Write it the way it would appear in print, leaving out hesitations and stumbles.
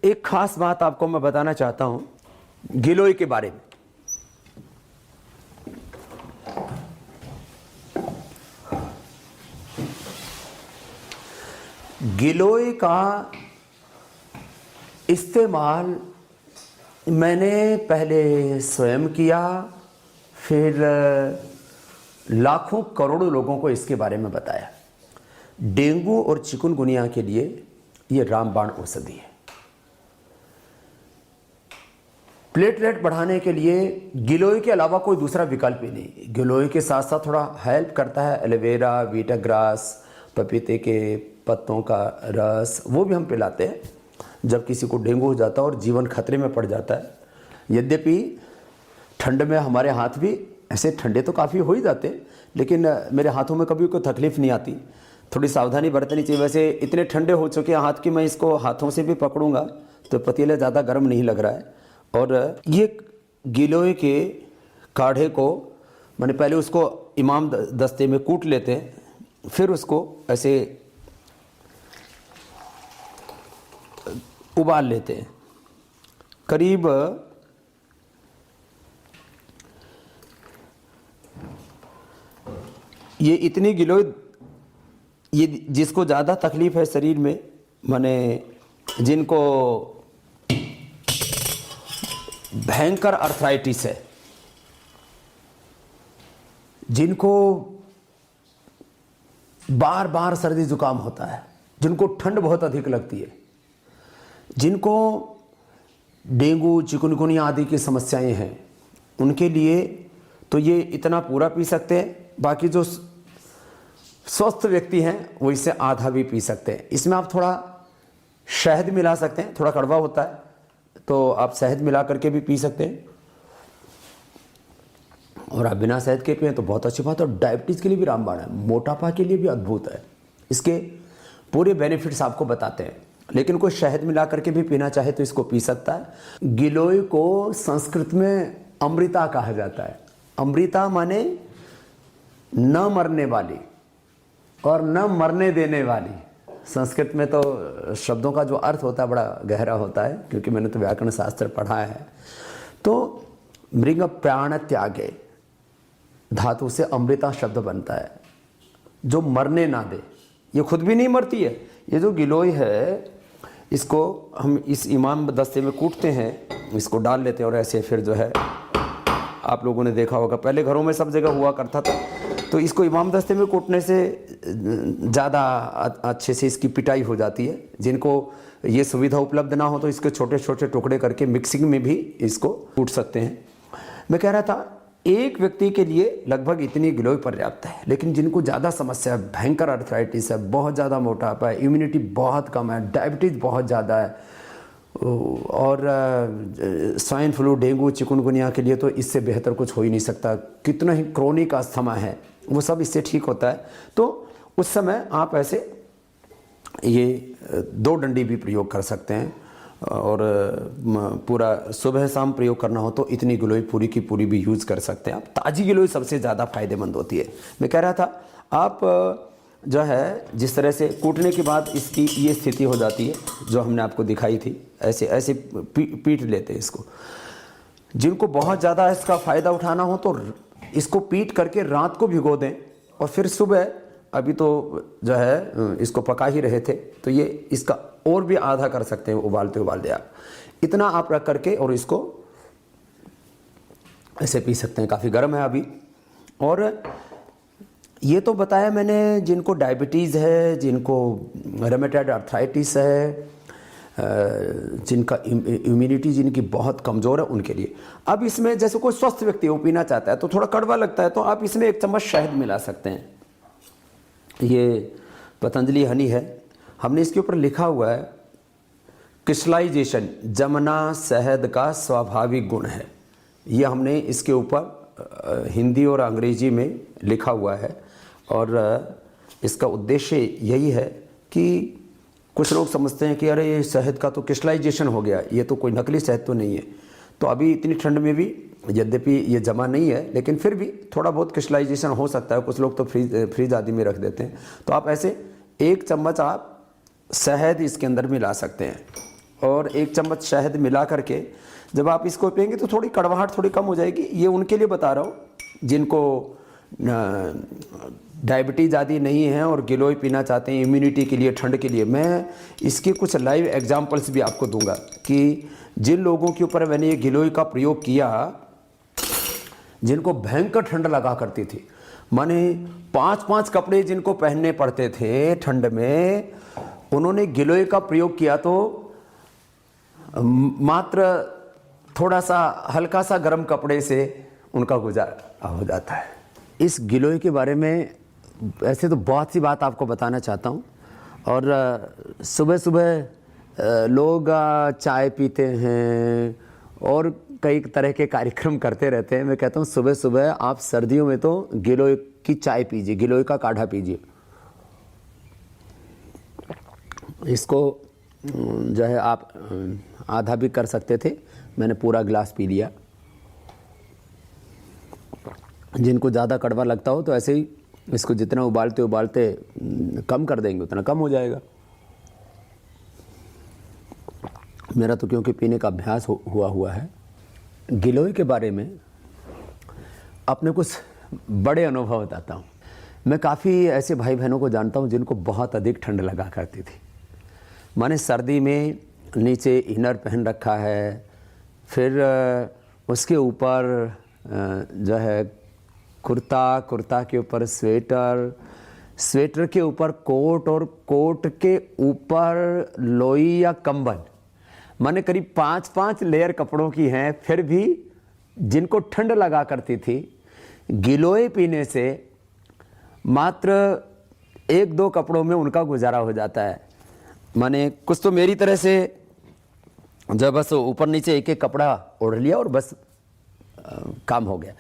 एक खास बात आपको मैं बताना चाहता हूं गिलोय के बारे में। गिलोय का इस्तेमाल मैंने पहले स्वयं किया, फिर लाखों करोड़ों लोगों को इसके बारे में बताया। डेंगू और चिकनगुनिया के लिए ये रामबाण औषधि है। प्लेटलेट बढ़ाने के लिए गिलोय के अलावा कोई दूसरा विकल्प ही नहीं। गिलोय के साथ साथ थोड़ा हेल्प करता है एलोवेरा, वीटा ग्रास, पपीते के पत्तों का रस, वो भी हम पिलाते हैं जब किसी को डेंगू हो जाता है और जीवन खतरे में पड़ जाता है। यद्यपि ठंड में हमारे हाथ भी ऐसे ठंडे तो काफ़ी हो ही जाते हैं, लेकिन मेरे हाथों में कभी कोई तकलीफ़ नहीं आती। थोड़ी सावधानी बरतनी चाहिए। वैसे इतने ठंडे हो चुके हैं हाथ कि मैं इसको हाथों से भी पकड़ूंगा तो पतीला ज़्यादा गर्म नहीं लग रहा है। और ये गिलोय के काढ़े को मैंने पहले उसको इमाम दस्ते में कूट लेते हैं, फिर उसको ऐसे उबाल लेते हैं। करीब ये इतनी गिलोय, ये जिसको ज़्यादा तकलीफ़ है शरीर में, माने जिनको भयंकर अर्थराइटिस है, जिनको बार बार सर्दी जुकाम होता है, जिनको ठंड बहुत अधिक लगती है, जिनको डेंगू चिकनगुनिया आदि की समस्याएं हैं, उनके लिए तो ये इतना पूरा पी सकते हैं। बाकी जो स्वस्थ व्यक्ति हैं वो इससे आधा भी पी सकते हैं। इसमें आप थोड़ा शहद मिला सकते हैं, थोड़ा कड़वा होता है तो आप शहद मिला करके भी पी सकते हैं, और आप बिना शहद के पिए तो बहुत अच्छी बात है। और डायबिटीज़ के लिए भी रामबाण है, मोटापा के लिए भी अद्भुत है। इसके पूरे बेनिफिट्स आपको बताते हैं, लेकिन कोई शहद मिला करके भी पीना चाहे तो इसको पी सकता है। गिलोय को संस्कृत में अमृता कहा जाता है। अमृता माने न मरने वाली और न मरने देने वाली। संस्कृत में तो शब्दों का जो अर्थ होता है बड़ा गहरा होता है, क्योंकि मैंने तो व्याकरण शास्त्र पढ़ा है। तो मृग प्राण त्यागे धातु से अमृता शब्द बनता है, जो मरने ना दे। ये खुद भी नहीं मरती है। ये जो गिलोय है इसको हम इस इमाम दस्ते में कूटते हैं, इसको डाल लेते हैं और ऐसे फिर जो है, आप लोगों ने देखा होगा पहले घरों में सब जगह हुआ करता था, तो इसको इमाम दस्ते में कूटने से ज़्यादा अच्छे से इसकी पिटाई हो जाती है। जिनको ये सुविधा उपलब्ध ना हो तो इसके छोटे छोटे टुकड़े करके मिक्सिंग में भी इसको कूट सकते हैं। मैं कह रहा था एक व्यक्ति के लिए लगभग इतनी गिलोय पर्याप्त है, लेकिन जिनको ज़्यादा समस्या है, भयंकर अर्थराइटिस है, बहुत ज़्यादा मोटापा है, इम्यूनिटी बहुत कम है, डायबिटीज़ बहुत ज़्यादा है, और स्वाइन फ्लू, डेंगू, चिकनगुनिया के लिए तो इससे बेहतर कुछ हो ही नहीं सकता। कितना ही क्रोनिक अस्थमा है वो सब इससे ठीक होता है। तो उस समय आप ऐसे ये 2 डंडी भी प्रयोग कर सकते हैं, और पूरा सुबह शाम प्रयोग करना हो तो इतनी गिलोय पूरी की पूरी भी यूज़ कर सकते हैं आप। ताज़ी गिलोय सबसे ज़्यादा फायदेमंद होती है। मैं कह रहा था आप जो है जिस तरह से कूटने के बाद इसकी ये स्थिति हो जाती है जो हमने आपको दिखाई थी, ऐसे ऐसे पीट लेते हैं इसको। जिनको बहुत ज़्यादा इसका फ़ायदा उठाना हो तो इसको पीट करके रात को भिगो दें, और फिर सुबह, अभी तो जो है इसको पका ही रहे थे तो ये इसका और भी आधा कर सकते हैं, उबालते उबालते आप इतना आप रख करके और इसको ऐसे पी सकते हैं। काफ़ी गर्म है अभी। और ये तो बताया मैंने जिनको डायबिटीज़ है, जिनको रेमेटॉइड अर्थराइटिस है, जिनका इम्यूनिटी जिनकी बहुत कमज़ोर है, उनके लिए। अब इसमें जैसे कोई स्वस्थ व्यक्ति वो पीना चाहता है तो थोड़ा कड़वा लगता है, तो आप इसमें 1 चम्मच शहद मिला सकते हैं। ये पतंजलि हनी है, हमने इसके ऊपर लिखा हुआ है क्रिस्टलाइजेशन, जमना शहद का स्वाभाविक गुण है। ये हमने इसके ऊपर हिंदी और अंग्रेजी में लिखा हुआ है, और इसका उद्देश्य यही है कि कुछ लोग समझते हैं कि अरे ये शहद का तो क्रिस्टलाइजेशन हो गया, ये तो कोई नकली शहद तो नहीं है। तो अभी इतनी ठंड में भी, यद्यपि ये जमा नहीं है, लेकिन फिर भी थोड़ा बहुत क्रिस्टलाइजेशन हो सकता है। कुछ लोग तो फ्रीज आदि में रख देते हैं। तो आप ऐसे 1 चम्मच आप शहद इसके अंदर मिला सकते हैं, और 1 चम्मच शहद मिला करके जब आप इसको पिएंगे तो थोड़ी कड़वाहट थोड़ी कम हो जाएगी। ये उनके लिए बता रहा हूँ जिनको डायबिटीज़ आदि नहीं है और गिलोय पीना चाहते हैं इम्यूनिटी के लिए, ठंड के लिए। मैं इसके कुछ लाइव एग्जांपल्स भी आपको दूंगा कि जिन लोगों के ऊपर मैंने ये गिलोय का प्रयोग किया, जिनको भयंकर ठंड लगा करती थी, माने 5-5 कपड़े जिनको पहनने पड़ते थे ठंड में, उन्होंने गिलोय का प्रयोग किया तो मात्र थोड़ा सा हल्का सा गर्म कपड़े से उनका गुजारा हो जाता है। इस गिलोय के बारे में ऐसे तो बहुत सी बात आपको बताना चाहता हूँ। और सुबह सुबह लोग चाय पीते हैं और कई तरह के कार्यक्रम करते रहते हैं। मैं कहता हूँ सुबह सुबह आप सर्दियों में तो गिलोय की चाय पीजिए, गिलोय का काढ़ा पीजिए। इसको जो है आप आधा भी कर सकते थे, मैंने पूरा गिलास पी लिया। जिनको ज़्यादा कड़वा लगता हो तो ऐसे ही इसको जितना उबालते उबालते कम कर देंगे उतना कम हो जाएगा। मेरा तो क्योंकि पीने का अभ्यास हुआ है। गिलोय के बारे में अपने कुछ बड़े अनुभव बताता हूँ। मैं काफ़ी ऐसे भाई बहनों को जानता हूँ जिनको बहुत अधिक ठंड लगा करती थी। मैंने सर्दी में नीचे इनर पहन रखा है, फिर उसके ऊपर जो है कुर्ता, कुर्ता के ऊपर स्वेटर, स्वेटर के ऊपर कोट और कोट के ऊपर लोई या कंबल। मैंने करीब 5-5 लेयर कपड़ों की हैं। फिर भी जिनको ठंड लगा करती थी, गिलोय पीने से मात्र 1-2 कपड़ों में उनका गुजारा हो जाता है। मैंने कुछ तो मेरी तरह से जब बस ऊपर नीचे एक एक कपड़ा ओढ़ लिया और बस काम हो गया।